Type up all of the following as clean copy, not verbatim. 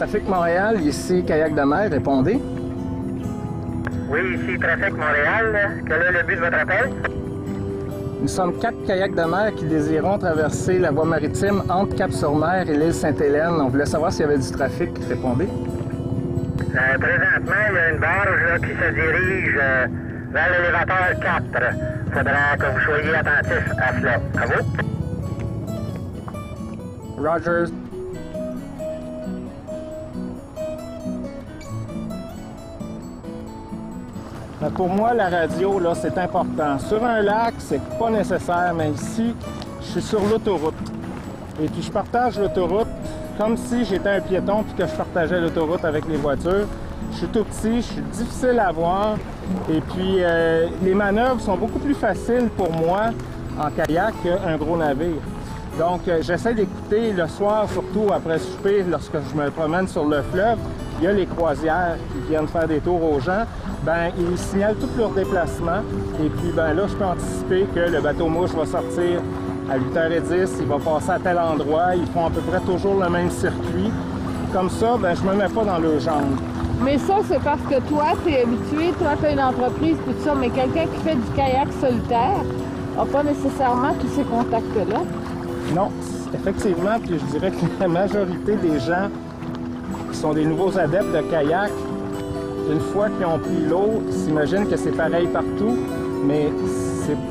Trafic Montréal, ici Kayak de mer, répondez. Oui, ici Trafic Montréal. Quel est le but de votre appel? Nous sommes 4 kayaks de mer qui désirons traverser la voie maritime entre Cap-sur-Mer et l'île Sainte-Hélène. On voulait savoir s'il y avait du trafic. Répondez. Présentement, il y a une barge là, qui se dirige vers l'élévateur 4. Il faudra que vous soyez attentifs à cela. À vous? Rogers. Pour moi, la radio, là, c'est important. Sur un lac, c'est pas nécessaire, mais ici, je suis sur l'autoroute. Et puis, je partage l'autoroute comme si j'étais un piéton puis que je partageais l'autoroute avec les voitures. Je suis tout petit, je suis difficile à voir. Et puis, les manœuvres sont beaucoup plus faciles pour moi en kayak qu'un gros navire. Donc, j'essaie d'écouter le soir, surtout après souper, lorsque je me promène sur le fleuve. Il y a les croisières qui viennent faire des tours aux gens. Ben, ils signalent tous leurs déplacements. Et puis, ben là, je peux anticiper que le bateau mouche va sortir à 8h10, il va passer à tel endroit. Ils font à peu près toujours le même circuit. Comme ça, ben, je me mets pas dans le jambes. Mais ça, c'est parce que toi, tu es habitué, toi, tu as une entreprise, tout ça, mais quelqu'un qui fait du kayak solitaire n'a pas nécessairement tous ces contacts-là. Non, effectivement, puis je dirais que la majorité des gens qui sont des nouveaux adeptes de kayak, une fois qu'ils ont pris l'eau, ils s'imaginent que c'est pareil partout, mais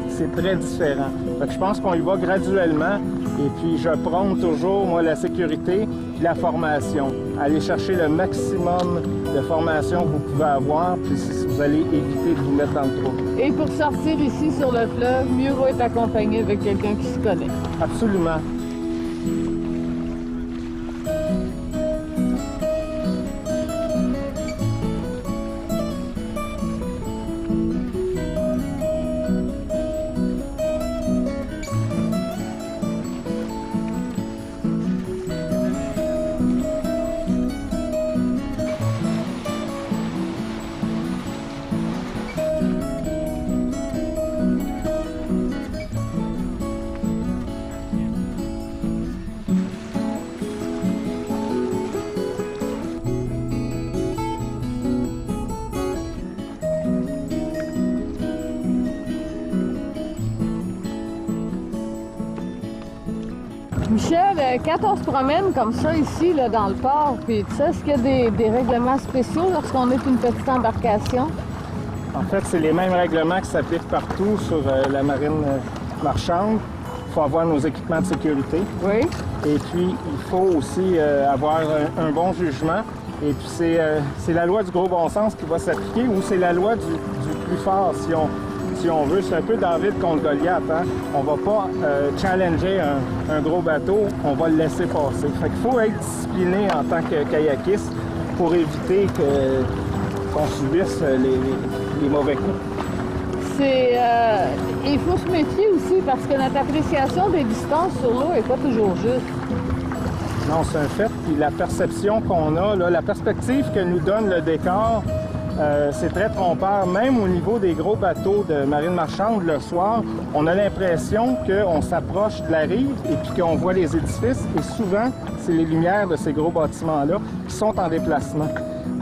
c'est très différent. Fait que je pense qu'on y va graduellement et puis je prône toujours, moi, la sécurité et la formation. Allez chercher le maximum de formation que vous pouvez avoir, puis vous allez éviter de vous mettre dans le trou. Et pour sortir ici sur le fleuve, mieux vaut être accompagné avec quelqu'un qui se connaît. Absolument. Michel, quand on se promène comme ça ici, là, dans le port, puis tu sais, est-ce qu'il y a des règlements spéciaux lorsqu'on est une petite embarcation? En fait, c'est les mêmes règlements qui s'appliquent partout sur la marine marchande. Il faut avoir nos équipements de sécurité. Oui. Et puis, il faut aussi avoir un bon jugement. Et puis, c'est la loi du gros bon sens qui va s'appliquer ou c'est la loi du plus fort, si on veut. C'est un peu David contre Goliath. Hein? On va pas challenger un gros bateau, on va le laisser passer. Fait qu'il faut être discipliné en tant que kayakiste pour éviter qu'on subisse les mauvais coups. Il faut se méfier aussi parce que notre appréciation des distances sur l'eau n'est pas toujours juste. Non, c'est un fait. Puis la perception qu'on a, là, la perspective que nous donne le décor, c'est très trompeur. Même au niveau des gros bateaux de marine marchande, le soir, on a l'impression qu'on s'approche de la rive et puis qu'on voit les édifices. Et souvent, c'est les lumières de ces gros bâtiments-là qui sont en déplacement.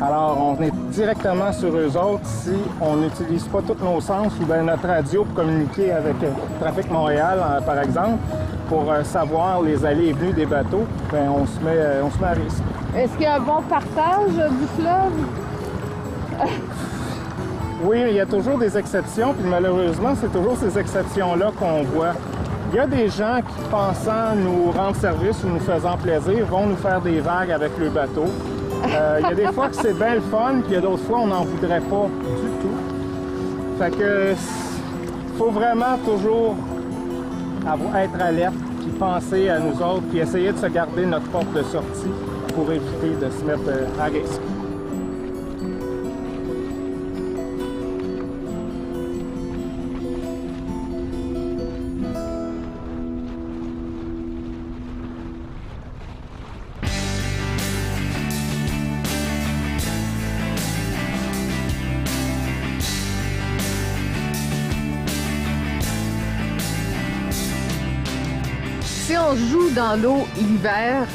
Alors, on est directement sur eux autres si on n'utilise pas tous nos sens ou bien notre radio pour communiquer avec Trafic Montréal, par exemple, pour savoir les allées et venues des bateaux, bien, on se met à risque. Est-ce qu'il y a un bon partage du fleuve? Oui, il y a toujours des exceptions, puis malheureusement, c'est toujours ces exceptions-là qu'on voit. Il y a des gens qui, pensant nous rendre service ou nous faisant plaisir, vont nous faire des vagues avec le bateau. Il y a des fois que c'est bien le fun, puis il y a d'autres fois on n'en voudrait pas du tout. Fait que faut vraiment toujours être alerte, puis penser à nous autres, puis essayer de se garder notre porte de sortie pour éviter de se mettre à risque. Si on joue dans l'eau l'hiver,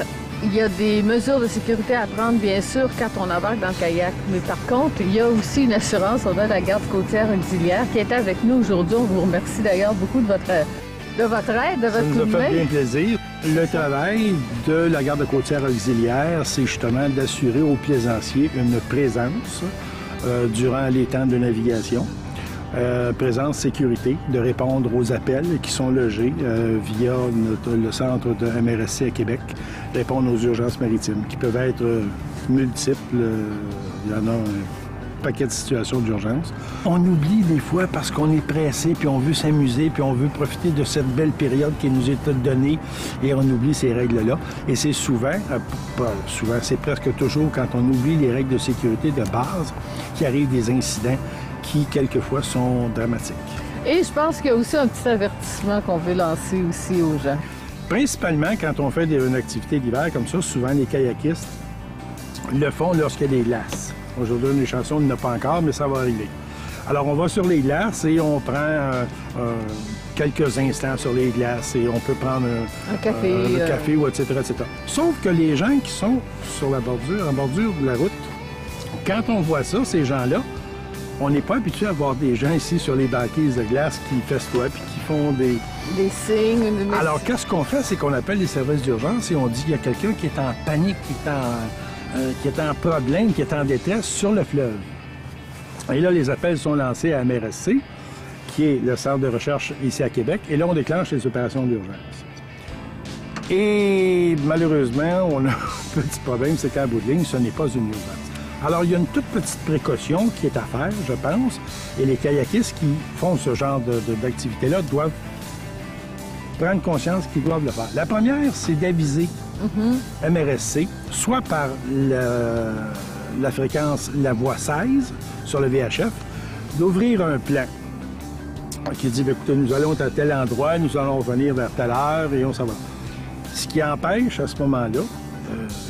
Il y a des mesures de sécurité à prendre, bien sûr, quand on embarque dans le kayak. Mais par contre, il y a aussi une assurance. On a la garde côtière auxiliaire qui est avec nous aujourd'hui. On vous remercie d'ailleurs beaucoup de votre aide, de votre Ça coup nous de a fait main. bien plaisir. Le travail de la garde côtière auxiliaire, c'est justement d'assurer aux plaisanciers une présence durant les temps de navigation. Présence sécurité, de répondre aux appels qui sont logés via le centre de MRSC à Québec, répondre aux urgences maritimes qui peuvent être multiples. Il y en a un paquet de situations d'urgence. On oublie des fois parce qu'on est pressé, puis on veut s'amuser, puis on veut profiter de cette belle période qui nous est donnée et on oublie ces règles-là. Et c'est souvent, c'est presque toujours quand on oublie les règles de sécurité de base qu'il arrive des incidents qui, quelquefois, sont dramatiques. Et je pense qu'il y a aussi un petit avertissement qu'on veut lancer aussi aux gens. Principalement, quand on fait une activité d'hiver comme ça, souvent les kayakistes le font lorsqu'il y a des glaces. Aujourd'hui, une échantillon ne l'a pas encore, mais ça va arriver. Alors, on va sur les glaces et on prend quelques instants sur les glaces et on peut prendre Un café, le café, ou etc., etc. Sauf que les gens qui sont sur la bordure, en bordure de la route, quand on voit ça, ces gens-là, on n'est pas habitué à voir des gens ici sur les banquises de glace qui festoient puis qui font des... Des signes. Alors, qu'est-ce qu'on fait? C'est qu'on appelle les services d'urgence et on dit qu'il y a quelqu'un qui est en panique, qui est en problème, qui est en détresse sur le fleuve. Et là, les appels sont lancés à MRSC, qui est le centre de recherche ici à Québec, et là, on déclenche les opérations d'urgence. Et malheureusement, on a un petit problème, c'est qu'à bout de ligne, ce n'est pas une urgence. Alors, il y a une toute petite précaution qui est à faire, je pense, et les kayakistes qui font ce genre d'activité-là doivent prendre conscience qu'ils doivent le faire. La première, c'est d'aviser MRSC, soit par la fréquence, la voie 16 sur le VHF, d'ouvrir un plan qui dit, écoutez, nous allons à tel endroit, nous allons revenir vers telle heure et on s'en va. Ce qui empêche à ce moment-là,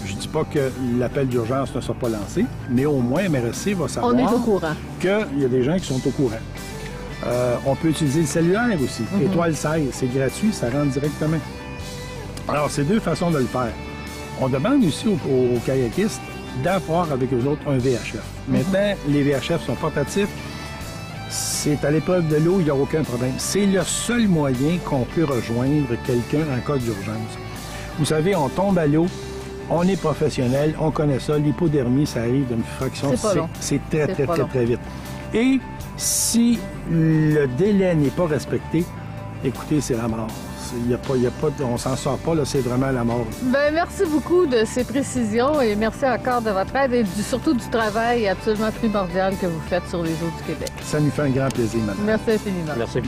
je ne dis pas que l'appel d'urgence ne sera pas lancé, mais au moins MRSC va savoir On est au courant. qu'il y a des gens qui sont au courant. On peut utiliser le cellulaire aussi. Étoile 16, c'est gratuit, ça rentre directement. Alors, c'est deux façons de le faire. On demande aussi aux kayakistes d'avoir avec eux autres un VHF. Maintenant, les VHF sont portatifs. C'est à l'épreuve de l'eau, il n'y a aucun problème. C'est le seul moyen qu'on peut rejoindre quelqu'un en cas d'urgence. Vous savez, on tombe à l'eau, on est professionnel, on connaît ça. L'hypodermie, ça arrive d'une fraction. C'est pas long. C'est très vite. Et si le délai n'est pas respecté, écoutez, c'est la mort. On s'en sort pas, là, c'est vraiment la mort. Bien, merci beaucoup de ces précisions et merci encore de votre aide et surtout du travail absolument primordial que vous faites sur les eaux du Québec. Ça nous fait un grand plaisir, madame. Merci infiniment. Merci.